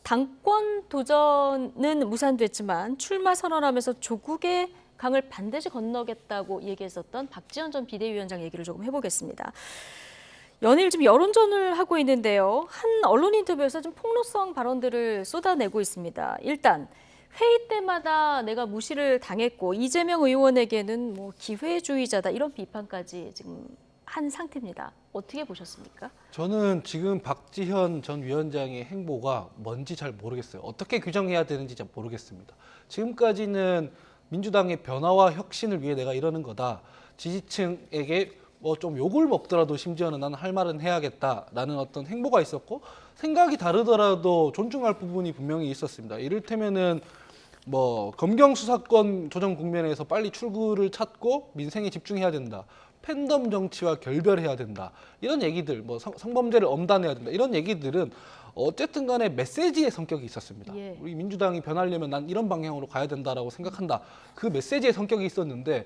당권 도전은 무산됐지만 출마 선언하면서 조국의 강을 반드시 건너겠다고 얘기했었던 박지원 전 비대위원장 얘기를 조금 해보겠습니다. 연일 지금 여론전을 하고 있는데요. 한 언론 인터뷰에서 좀 폭로성 발언들을 쏟아내고 있습니다. 일단 회의 때마다 내가 무시를 당했고 이재명 의원에게는 뭐 기회주의자다 이런 비판까지 지금 한 상태입니다. 어떻게 보셨습니까? 저는 지금 박지현 전 위원장의 행보가 뭔지 잘 모르겠어요. 어떻게 규정해야 되는지 잘 모르겠습니다. 지금까지는 민주당의 변화와 혁신을 위해 내가 이러는 거다. 지지층에게 뭐 좀 욕을 먹더라도 심지어는 나는 할 말은 해야겠다라는 어떤 행보가 있었고 생각이 다르더라도 존중할 부분이 분명히 있었습니다. 이를테면은 뭐 검경 수사권 조정 국면에서 빨리 출구를 찾고 민생에 집중해야 된다. 팬덤 정치와 결별해야 된다. 이런 얘기들, 뭐 성범죄를 엄단해야 된다. 이런 얘기들은 어쨌든 간에 메시지의 성격이 있었습니다. 예. 우리 민주당이 변하려면 난 이런 방향으로 가야 된다라고 생각한다. 그 메시지의 성격이 있었는데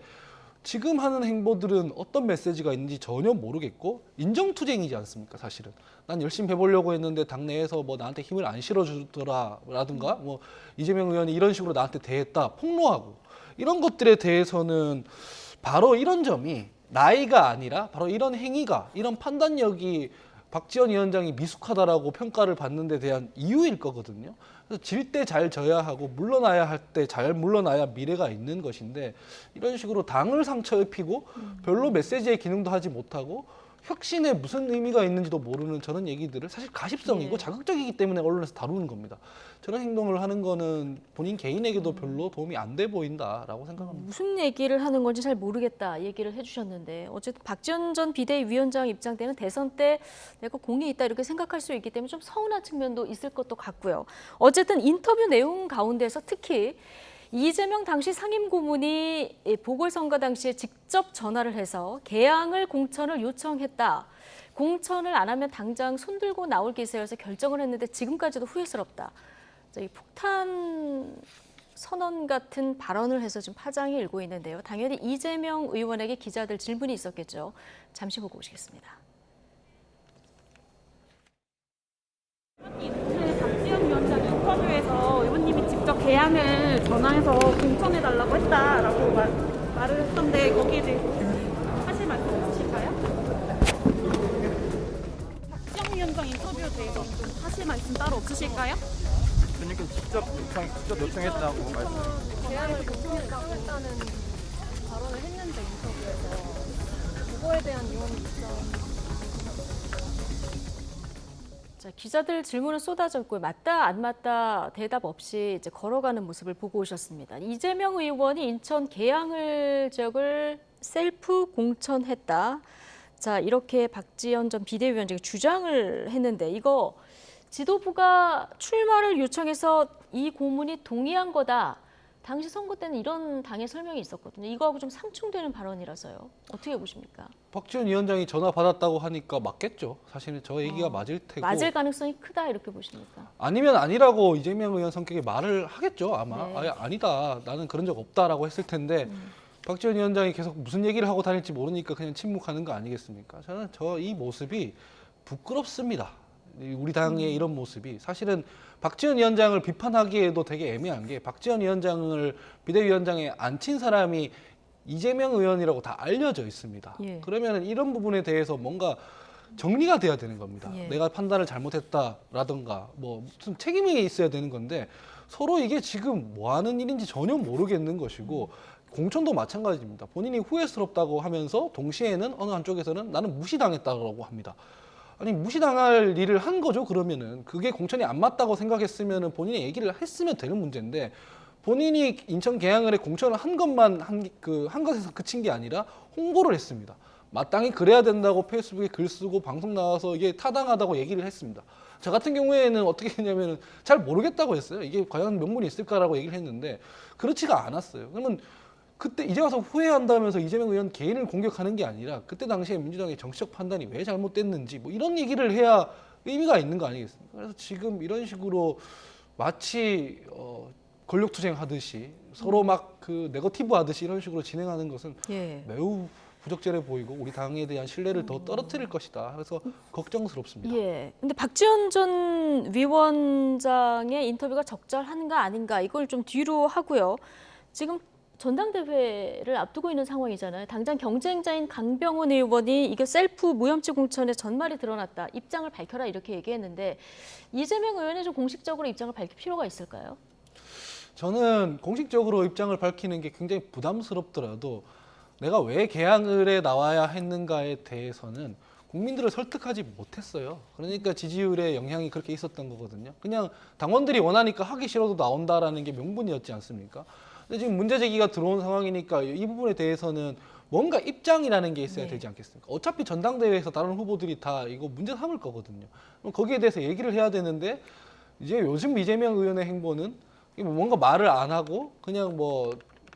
지금 하는 행보들은 어떤 메시지가 있는지 전혀 모르겠고 인정투쟁이지 않습니까, 사실은. 난 열심히 해보려고 했는데 당내에서 뭐 나한테 힘을 안 실어주더라라든가 뭐 이재명 의원이 이런 식으로 나한테 대했다, 폭로하고 이런 것들에 대해서는 바로 이런 점이 나이가 아니라 바로 이런 행위가, 이런 판단력이 박지원 위원장이 미숙하다라고 평가를 받는 데 대한 이유일 거거든요. 그래서 질 때 잘 져야 하고 물러나야 할 때 잘 물러나야 미래가 있는 것인데 이런 식으로 당을 상처 입히고 별로 메시지의 기능도 하지 못하고 혁신에 무슨 의미가 있는지도 모르는 저런 얘기들을 사실 가십성이고 자극적이기 때문에 언론에서 다루는 겁니다. 저런 행동을 하는 거는 본인 개인에게도 별로 도움이 안 돼 보인다라고 생각합니다. 무슨 얘기를 하는 건지 잘 모르겠다 얘기를 해주셨는데 어쨌든 박지원 전 비대위원장 입장 때는 대선 때 내가 공이 있다 이렇게 생각할 수 있기 때문에 좀 서운한 측면도 있을 것도 같고요. 어쨌든 인터뷰 내용 가운데서 특히 이재명 당시 상임고문이 보궐선거 당시에 직접 전화를 해서 개항을 공천을 요청했다. 공천을 안 하면 당장 손들고 나올 기세여서 결정을 했는데 지금까지도 후회스럽다. 이 폭탄 선언 같은 발언을 해서 좀 파장이 일고 있는데요. 당연히 이재명 의원에게 기자들 질문이 있었겠죠. 잠시 보고 오시겠습니다. 박지원 위원장 인터뷰에서 의원님이 직접 개항을 전화해서 공천해달라고 했다라고 말을 했던데 거기에 대해 하실 말씀 있으실까요? 박지원 위원장 인터뷰에 대해서 좀 하실 말씀 따로 없으실까요? 그러니까 직접 요청했다고 말씀. 개항을 요청했다고 했다는 발언을 했는데 인터뷰에서 그거에 대한 의원 입장. 자, 기자들 질문은 쏟아졌고요. 맞다 안 맞다 대답 없이 이제 걸어가는 모습을 보고 오셨습니다. 이재명 의원이 인천 계양을 지역을 셀프 공천했다. 자, 이렇게 박지원 전 비대위원장이 주장을 했는데 이거 지도부가 출마를 요청해서 이 고문이 동의한 거다. 당시 선거 때는 이런 당의 설명이 있었거든요. 이거하고 좀 상충되는 발언이라서요. 어떻게 보십니까? 박지원 위원장이 전화 받았다고 하니까 맞겠죠. 사실은 저 얘기가 맞을 테고. 맞을 가능성이 크다 이렇게 보십니까? 아니면 아니라고 이재명 의원 성격에 말을 하겠죠. 아마 네. 아니다. 나는 그런 적 없다라고 했을 텐데 박지원 위원장이 계속 무슨 얘기를 하고 다닐지 모르니까 그냥 침묵하는 거 아니겠습니까? 저는 이 모습이 부끄럽습니다. 우리 당의 이런 모습이 사실은 박지원 위원장을 비판하기에도 되게 애매한 게 박지원 위원장을 비대위원장에 앉힌 사람이 이재명 의원이라고 다 알려져 있습니다. 예. 그러면 이런 부분에 대해서 뭔가 정리가 돼야 되는 겁니다. 예. 내가 판단을 잘못했다라든가 뭐 무슨 책임이 있어야 되는 건데 서로 이게 지금 뭐 하는 일인지 전혀 모르겠는 것이고 공천도 마찬가지입니다. 본인이 후회스럽다고 하면서 동시에는 어느 한쪽에서는 나는 무시당했다고 합니다. 아니 무시당할 일을 한 거죠. 그러면은 그게 공천이 안 맞다고 생각했으면은 본인이 얘기를 했으면 되는 문제인데 본인이 인천 계양을에 공천을 한 것만 한 것에서 그친 게 아니라 홍보를 했습니다. 마땅히 그래야 된다고 페이스북에 글 쓰고 방송 나와서 이게 타당하다고 얘기를 했습니다. 저 같은 경우에는 어떻게 했냐면은 잘 모르겠다고 했어요. 이게 과연 명분이 있을까라고 얘기를 했는데 그렇지가 않았어요. 그러면 그때 이제 와서 후회한다면서 이재명 의원 개인을 공격하는 게 아니라 그때 당시에 민주당의 정치적 판단이 왜 잘못됐는지 뭐 이런 얘기를 해야 의미가 있는 거 아니겠습니까? 그래서 지금 이런 식으로 마치 권력투쟁 하듯이 서로 막 그 네거티브 하듯이 이런 식으로 진행하는 것은 예. 매우 부적절해 보이고 우리 당에 대한 신뢰를 더 떨어뜨릴 것이다. 그래서 걱정스럽습니다. 예. 근데 박지원 전 위원장의 인터뷰가 적절한가 아닌가 이걸 좀 뒤로 하고요. 지금 전당대회를 앞두고 있는 상황이잖아요. 당장 경쟁자인 강병훈 의원이 이게 셀프 무혐치 공천의 전말이 드러났다. 입장을 밝혀라 이렇게 얘기했는데 이재명 의원이 좀 공식적으로 입장을 밝힐 필요가 있을까요? 저는 공식적으로 입장을 밝히는 게 굉장히 부담스럽더라도 내가 왜 개항을에 나와야 했는가에 대해서는 국민들을 설득하지 못했어요. 그러니까 지지율에 영향이 그렇게 있었던 거거든요. 그냥 당원들이 원하니까 하기 싫어도 나온다라는 게 명분이었지 않습니까? 근데 지금 문제 제기가 들어온 상황이니까 이 부분에 대해서는 뭔가 입장이라는 게 있어야 되지 않겠습니까? 어차피 전당대회에서 다른 후보들이 다 이거 문제 삼을 거거든요. 그럼 거기에 대해서 얘기를 해야 되는데 이제 요즘 이재명 의원의 행보는 뭔가 말을 안 하고 그냥 뭐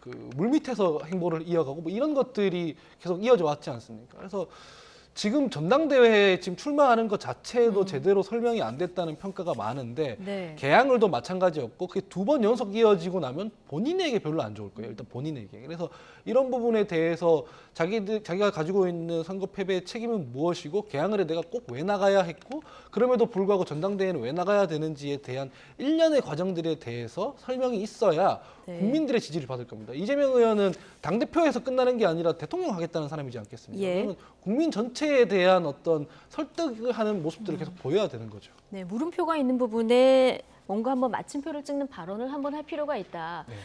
그 물밑에서 행보를 이어가고 뭐 이런 것들이 계속 이어져 왔지 않습니까? 그래서 지금 전당대회에 지금 출마하는 것 자체도 제대로 설명이 안 됐다는 평가가 많은데 네. 개항을도 마찬가지였고 그게 2번 연속 이어지고 나면 본인에게 별로 안 좋을 거예요. 일단 본인에게. 그래서 이런 부분에 대해서 자기가 가지고 있는 선거 패배의 책임은 무엇이고 개항을에 내가 꼭 왜 나가야 했고 그럼에도 불구하고 전당대회는 왜 나가야 되는지에 대한 일련의 과정들에 대해서 설명이 있어야 네. 국민들의 지지를 받을 겁니다. 이재명 의원은 당대표에서 끝나는 게 아니라 대통령 하겠다는 사람이지 않겠습니까? 예. 그러면 국민 전체에 대한 어떤 설득을 하는 모습들을 계속 보여야 되는 거죠. 네, 물음표가 있는 부분에 뭔가 한번 마침표를 찍는 발언을 한번 할 필요가 있다. 네.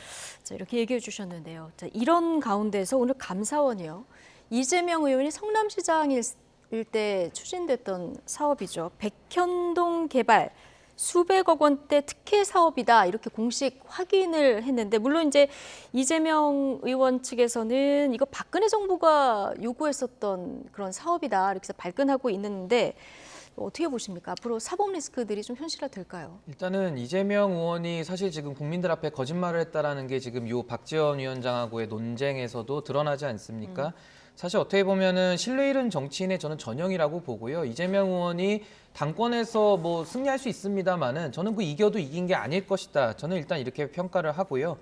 자, 이렇게 얘기해 주셨는데요. 자, 이런 가운데서 오늘 감사원이요. 이재명 의원이 성남시장일 때 추진됐던 사업이죠. 백현동 개발 수백억 원대 특혜 사업이다 이렇게 공식 확인을 했는데 물론 이제 이재명 의원 측에서는 이거 박근혜 정부가 요구했었던 그런 사업이다 이렇게 해서 발끈하고 있는데 어떻게 보십니까? 앞으로 사법 리스크들이 좀 현실화될까요? 일단은 이재명 의원이 사실 지금 국민들 앞에 거짓말을 했다라는 게 지금 요 박지원 위원장하고의 논쟁에서도 드러나지 않습니까? 사실 어떻게 보면은 신뢰 잃은 정치인의 저는 전형이라고 보고요. 이재명 의원이 당권에서 뭐 승리할 수 있습니다만은 저는 그 이겨도 이긴 게 아닐 것이다. 저는 일단 이렇게 평가를 하고요.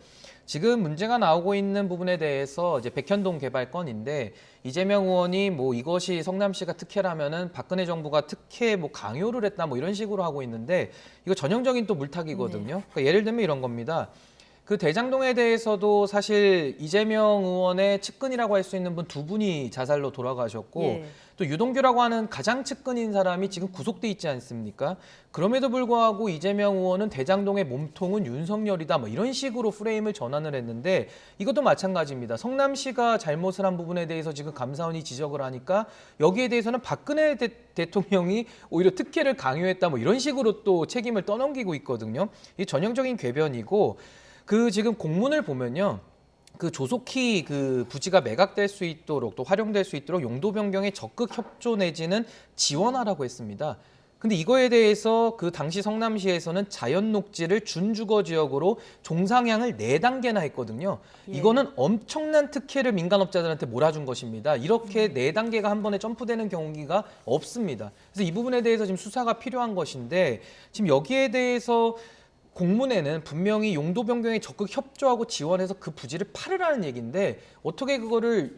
지금 문제가 나오고 있는 부분에 대해서 이제 백현동 개발 건인데 이재명 의원이 뭐 이것이 성남시가 특혜라면은 박근혜 정부가 특혜 뭐 강요를 했다 뭐 이런 식으로 하고 있는데 이거 전형적인 또 물타기거든요. 그러니까 예를 들면 이런 겁니다. 그 대장동에 대해서도 사실 이재명 의원의 측근이라고 할 수 있는 분 2분이 자살로 돌아가셨고 예. 또 유동규라고 하는 가장 측근인 사람이 지금 구속돼 있지 않습니까? 그럼에도 불구하고 이재명 의원은 대장동의 몸통은 윤석열이다 뭐 이런 식으로 프레임을 전환을 했는데 이것도 마찬가지입니다. 성남시가 잘못을 한 부분에 대해서 지금 감사원이 지적을 하니까 여기에 대해서는 박근혜 대통령이 오히려 특혜를 강요했다 뭐 이런 식으로 또 책임을 떠넘기고 있거든요. 이 전형적인 궤변이고 그 지금 공문을 보면요. 그 조속히 그 부지가 매각될 수 있도록 또 활용될 수 있도록 용도 변경에 적극 협조 내지는 지원하라고 했습니다. 근데 이거에 대해서 그 당시 성남시에서는 자연 녹지를 준주거 지역으로 종상향을 4단계나 했거든요. 예. 이거는 엄청난 특혜를 민간업자들한테 몰아준 것입니다. 이렇게 4단계가 한 번에 점프되는 경우가 없습니다. 그래서 이 부분에 대해서 지금 수사가 필요한 것인데 지금 여기에 대해서 공문에는 분명히 용도 변경에 적극 협조하고 지원해서 그 부지를 팔으라는 얘기인데 어떻게 그거를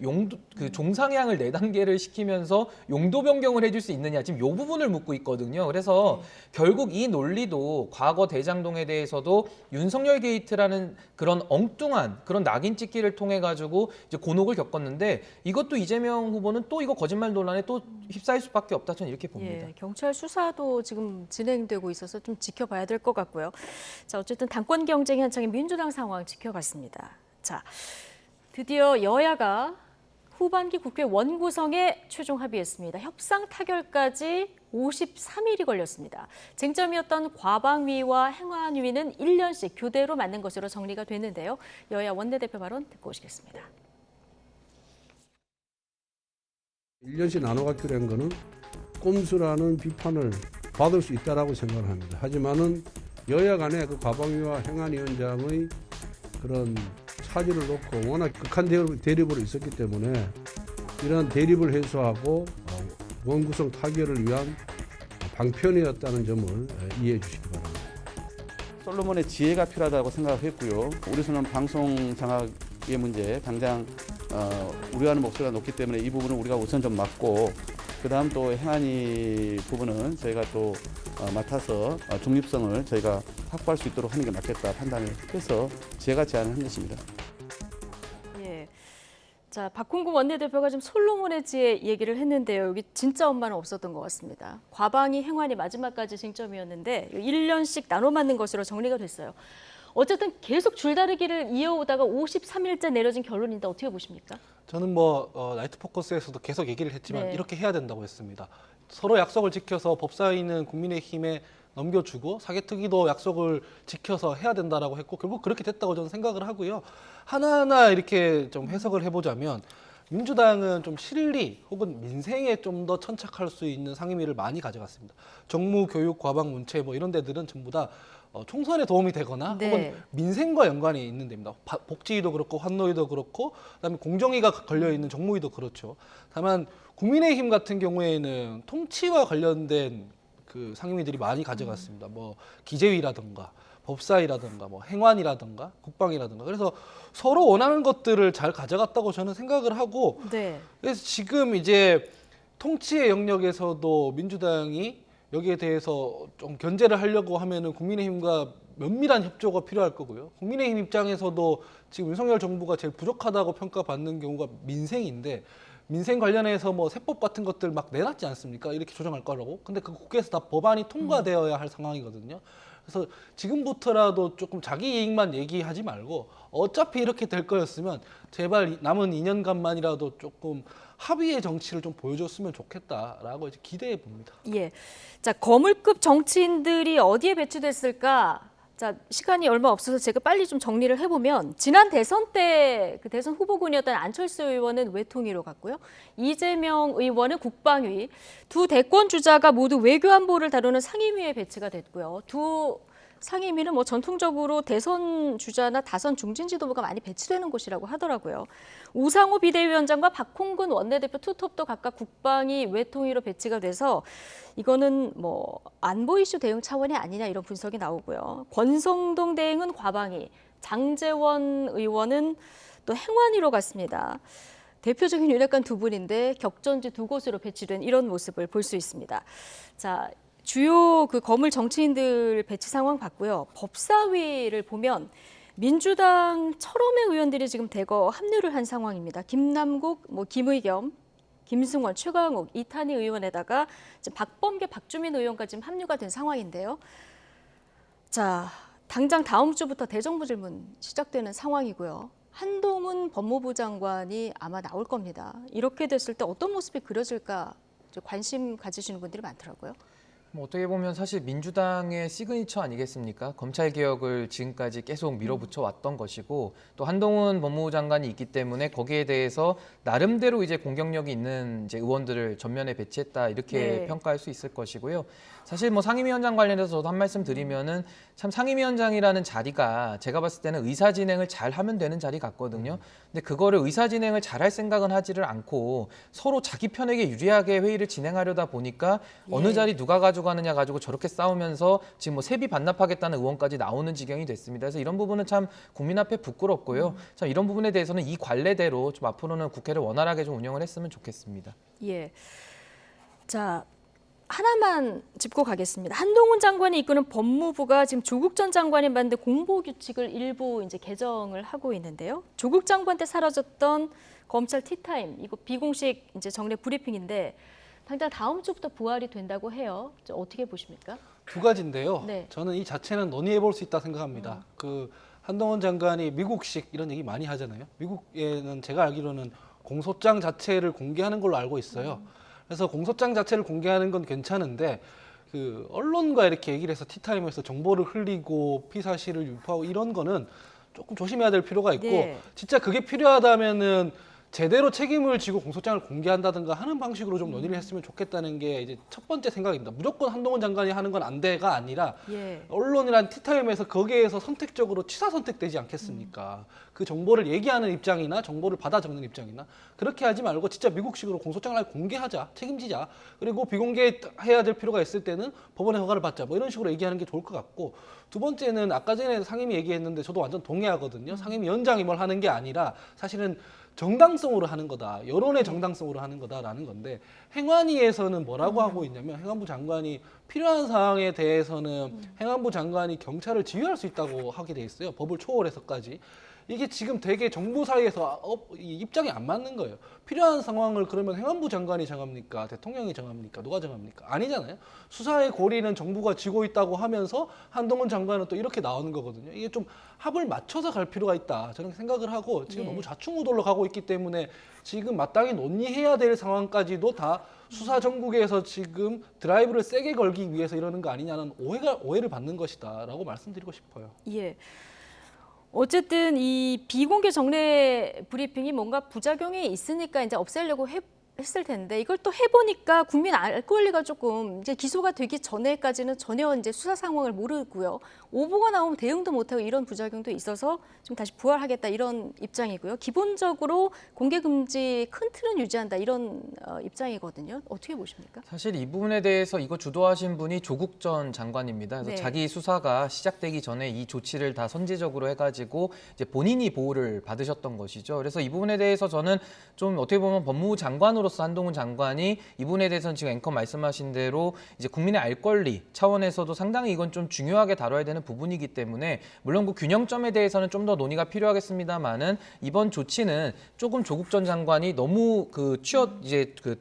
그 종상향을 4단계를 시키면서 용도 변경을 해줄 수 있느냐 지금 이 부분을 묻고 있거든요. 그래서 결국 이 논리도 과거 대장동에 대해서도 윤석열 게이트라는 그런 엉뚱한 그런 낙인 찍기를 통해 가지고 이제 곤혹을 겪었는데 이것도 이재명 후보는 또 이거 거짓말 논란에 또 휩싸일 수밖에 없다 저는 이렇게 봅니다. 예, 경찰 수사도 지금 진행되고 있어서 좀 지켜봐야 될 것 같고요. 자, 어쨌든 당권 경쟁이 한창인 민주당 상황 지켜봤습니다. 자, 드디어 여야가 후반기 국회 원구성에 최종 합의했습니다. 협상 타결까지 53일이 걸렸습니다. 쟁점이었던 과방위와 행안위는 1년씩 교대로 맞는 것으로 정리가 됐는데요. 여야 원내대표 발언 듣고 오시겠습니다. 1년씩 나눠 갖기로 한 거는 꼼수라는 비판을 받을 수 있다라고 생각을 합니다. 하지만은 여야 간에 그 과방위와 행안위원장의 그런 차질을 놓고 워낙 극한 대립으로 있었기 때문에 이러한 대립을 해소하고 원구성 타결을 위한 방편이었다는 점을 이해해 주시기 바랍니다. 솔로몬의 지혜가 필요하다고 생각했고요. 우리서는 방송 장악의 문제, 당장 우려하는 목소리가 높기 때문에 이 부분은 우리가 우선 좀 맡고 그다음 또 행안위 부분은 저희가 또 맡아서 중립성을 저희가 확보할 수 있도록 하는 게 맞겠다 판단을 해서 제가 제안을 한 것입니다. 예. 자, 박홍근 원내대표가 좀 솔로몬의 지혜 얘기를 했는데요. 여기 진짜 엄마는 없었던 것 같습니다. 과방위 행안위 마지막까지 쟁점이었는데 1년씩 나눠 맞는 것으로 정리가 됐어요. 어쨌든 계속 줄다리기를 이어오다가 53일째 내려진 결론인데 어떻게 보십니까? 저는 나이트 포커스에서도 계속 얘기를 했지만 네. 이렇게 해야 된다고 했습니다. 서로 약속을 지켜서 법사위는 국민의힘에 넘겨주고 사개특위도 약속을 지켜서 해야 된다라고 했고 결국 그렇게 됐다고 저는 생각을 하고요. 하나하나 이렇게 좀 해석을 해보자면 민주당은 좀 실리 혹은 민생에 좀 더 천착할 수 있는 상임위를 많이 가져갔습니다. 정무, 교육, 과방, 문체 이런 데들은 전부 다 총선에 도움이 되거나 네. 혹은 민생과 연관이 있는 데입니다. 복지위도 그렇고 환노위도 그렇고 그다음에 공정위가 걸려 있는 정무위도 그렇죠. 다만 국민의힘 같은 경우에는 통치와 관련된 그 상임위들이 많이 가져갔습니다. 기재위라든가 법사위라든가 행안이라든가 국방이라든가 그래서 서로 원하는 것들을 잘 가져갔다고 저는 생각을 하고 네. 그래서 지금 이제 통치의 영역에서도 민주당이 여기에 대해서 좀 견제를 하려고 하면은 국민의힘과 면밀한 협조가 필요할 거고요. 국민의힘 입장에서도 지금 윤석열 정부가 제일 부족하다고 평가받는 경우가 민생인데 민생 관련해서 세법 같은 것들 막 내놨지 않습니까? 이렇게 조정할 거라고. 근데 그 국회에서 다 법안이 통과되어야 할 상황이거든요. 그래서 지금부터라도 조금 자기 이익만 얘기하지 말고 어차피 이렇게 될 거였으면 제발 남은 2년간만이라도 조금 합의의 정치를 좀 보여줬으면 좋겠다라고 이제 기대해 봅니다. 예. 자, 거물급 정치인들이 어디에 배치됐을까? 자, 시간이 얼마 없어서 제가 빨리 좀 정리를 해보면 지난 대선 때 그 대선 후보군이었던 안철수 의원은 외통위로 갔고요. 이재명 의원은 국방위, 두 대권 주자가 모두 외교안보를 다루는 상임위에 배치가 됐고요. 두 상임위는 전통적으로 대선 주자나 다선 중진 지도부가 많이 배치되는 곳이라고 하더라고요. 우상호 비대위원장과 박홍근 원내대표 투톱도 각각 국방위, 외통위로 배치가 돼서 이거는 안보 이슈 대응 차원이 아니냐 이런 분석이 나오고요. 권성동 대행은 과방위, 장제원 의원은 또 행안위로 갔습니다. 대표적인 윤핵관 두 분인데 격전지 두 곳으로 배치된 이런 모습을 볼 수 있습니다. 자, 주요 그 거물 정치인들 배치 상황 봤고요. 법사위를 보면 민주당 철험의 의원들이 지금 대거 합류를 한 상황입니다. 김남국, 김의겸, 김승원, 최강욱, 이탄희 의원에다가 지금 박범계, 박주민 의원까지 지금 합류가 된 상황인데요. 자, 당장 다음 주부터 대정부 질문 시작되는 상황이고요. 한동훈 법무부 장관이 아마 나올 겁니다. 이렇게 됐을 때 어떤 모습이 그려질까 관심 가지시는 분들이 많더라고요. 어떻게 보면 사실 민주당의 시그니처 아니겠습니까? 검찰 개혁을 지금까지 계속 밀어붙여 왔던 것이고 또 한동훈 법무부 장관이 있기 때문에 거기에 대해서 나름대로 이제 공격력이 있는 이제 의원들을 전면에 배치했다 이렇게 네. 평가할 수 있을 것이고요. 사실 상임위원장 관련해서 저도 한 말씀 드리면은 참 상임위원장이라는 자리가 제가 봤을 때는 의사 진행을 잘 하면 되는 자리 같거든요. 근데 그거를 의사 진행을 잘할 생각은 하지를 않고 서로 자기 편에게 유리하게 회의를 진행하려다 보니까 어느 자리 누가 가져가느냐 가지고 저렇게 싸우면서 지금 세비 반납하겠다는 의원까지 나오는 지경이 됐습니다. 그래서 이런 부분은 참 국민 앞에 부끄럽고요. 참 이런 부분에 대해서는 이 관례대로 좀 앞으로는 국회를 원활하게 좀 운영을 했으면 좋겠습니다. 예. 자, 하나만 짚고 가겠습니다. 한동훈 장관이 이끄는 법무부가 지금 조국 전 장관이 만든 공보 규칙을 일부 이제 개정을 하고 있는데요. 조국 장관 때 사라졌던 검찰 티타임, 이거 비공식 이제 정례 브리핑인데 당장 다음 주부터 부활이 된다고 해요. 어떻게 보십니까? 두 가지인데요. 네. 저는 이 자체는 논의해 볼 수 있다 생각합니다. 한동훈 장관이 미국식 이런 얘기 많이 하잖아요. 미국에는 제가 알기로는 공소장 자체를 공개하는 걸로 알고 있어요. 그래서 공소장 자체를 공개하는 건 괜찮은데 언론과 이렇게 얘기를 해서 티타임에서 정보를 흘리고 피사실을 유포하고 이런 거는 조금 조심해야 될 필요가 있고 네. 진짜 그게 필요하다면은 제대로 책임을 지고 공소장을 공개한다든가 하는 방식으로 좀 논의를 했으면 좋겠다는 게 이제 첫 번째 생각입니다. 무조건 한동훈 장관이 하는 건 안 돼가 아니라 예. 언론이란 티타임에서 거기에서 선택적으로 취사 선택되지 않겠습니까? 그 정보를 얘기하는 입장이나 정보를 받아 적는 입장이나 그렇게 하지 말고 진짜 미국식으로 공소장을 공개하자, 책임지자. 그리고 비공개해야 될 필요가 있을 때는 법원의 허가를 받자. 이런 식으로 얘기하는 게 좋을 것 같고 두 번째는 아까 전에 상임위 얘기했는데 저도 완전 동의하거든요. 상임위원장이 뭘 하는 게 아니라 사실은 정당성으로 하는 거다. 여론의 정당성으로 하는 거다라는 건데 행안위에서는 뭐라고 하고 있냐면 행안부 장관이 필요한 사항에 대해서는 행안부 장관이 경찰을 지휘할 수 있다고 하게 돼 있어요. 법을 초월해서까지. 이게 지금 되게 정부 사이에서 입장이 안 맞는 거예요. 필요한 상황을 그러면 행안부 장관이 정합니까? 대통령이 정합니까? 누가 정합니까? 아니잖아요. 수사의 고리는 정부가 쥐고 있다고 하면서 한동훈 장관은 또 이렇게 나오는 거거든요. 이게 좀 합을 맞춰서 갈 필요가 있다. 저는 생각을 하고 지금 너무 좌충우돌로 가고 있기 때문에 지금 마땅히 논의해야 될 상황까지도 다 수사 전국에서 지금 드라이브를 세게 걸기 위해서 이러는 거 아니냐는 오해를 받는 것이다라고 말씀드리고 싶어요. 예. 어쨌든 이 비공개 정례 브리핑이 뭔가 부작용이 있으니까 이제 없애려고 했을 텐데 이걸 또 해보니까 국민 알 권리가 조금 이제 기소가 되기 전에까지는 전혀 이제 수사 상황을 모르고요. 오보가 나오면 대응도 못하고 이런 부작용도 있어서 지금 다시 부활하겠다 이런 입장이고요. 기본적으로 공개 금지 큰 틀은 유지한다 이런 입장이거든요. 어떻게 보십니까? 사실 이 부분에 대해서 이거 주도하신 분이 조국 전 장관입니다. 그래서 네. 자기 수사가 시작되기 전에 이 조치를 다 선제적으로 해가지고 이제 본인이 보호를 받으셨던 것이죠. 그래서 이 부분에 대해서 저는 좀 어떻게 보면 법무부 장관으로서 한동훈 장관이 이 부분에 대해서는 지금 앵커 말씀하신 대로 이제 국민의 알 권리 차원에서도 상당히 이건 좀 중요하게 다뤄야 되는 부분이기 때문에 물론 그 균형점에 대해서는 좀 더 논의가 필요하겠습니다만은 이번 조치는 조금 조국 전 장관이 너무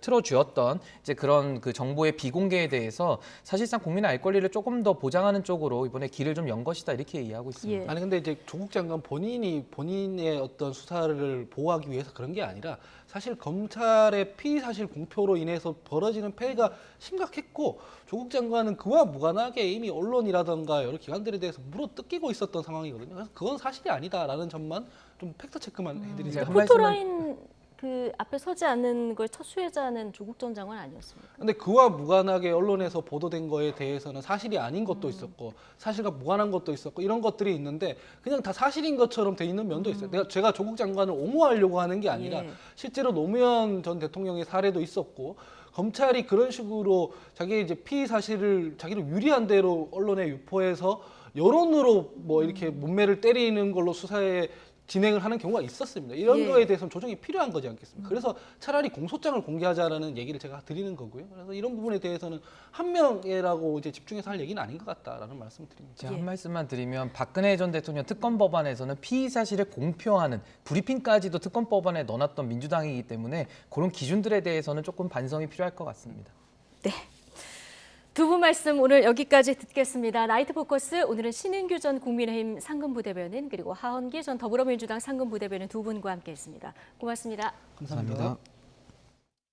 틀어주었던 이제 그런 그 정보의 비공개에 대해서 사실상 국민의 알 권리를 조금 더 보장하는 쪽으로 이번에 길을 좀 연 것이다 이렇게 이해하고 있습니다. 예. 아니 근데 이제 조국 장관 본인의 어떤 수사를 보호하기 위해서 그런 게 아니라 사실 검찰의 피의 사실 공표로 인해서 벌어지는 폐해가 심각했고 조국 장관은 그와 무관하게 이미 언론이라든가 여러 기관들에 대해서 물어뜯기고 있었던 상황이거든요. 그래서 그건 사실이 아니다라는 점만 좀 팩트 체크만 해드리자. 한 말씀만- 포토라인 그 앞에 서지 않는 걸 첫 수혜자는 조국 전 장관 아니었습니까? 근데 그와 무관하게 언론에서 보도된 거에 대해서는 사실이 아닌 것도 있었고 사실과 무관한 것도 있었고 이런 것들이 있는데 그냥 다 사실인 것처럼 돼 있는 면도 있어요. 제가 조국 장관을 옹호하려고 하는 게 아니라 예. 실제로 노무현 전 대통령의 사례도 있었고 검찰이 그런 식으로 자기 이제 피의 사실을 자기를 유리한 대로 언론에 유포해서 여론으로 뭐 이렇게 문매를 때리는 걸로 수사에 진행을 하는 경우가 있었습니다. 이런 예. 거에 대해서는 조정이 필요한 거지 않겠습니까? 그래서 차라리 공소장을 공개하자라는 얘기를 제가 드리는 거고요. 그래서 이런 부분에 대해서는 한 명이라고 이제 집중해서 할 얘기는 아닌 것 같다라는 말씀을 드립니다. 제가 한 말씀만 드리면 박근혜 전 대통령 특검 법안에서는 피의 사실을 공표하는 브리핑까지도 특검 법안에 넣어놨던 민주당이기 때문에 그런 기준들에 대해서는 조금 반성이 필요할 것 같습니다. 네. 두 분 말씀 오늘 여기까지 듣겠습니다. 나이트 포커스 오늘은 신인규 전 국민의힘 상근부대변인 그리고 하헌기 전 더불어민주당 상근부대변인 두 분과 함께했습니다. 고맙습니다. 감사합니다.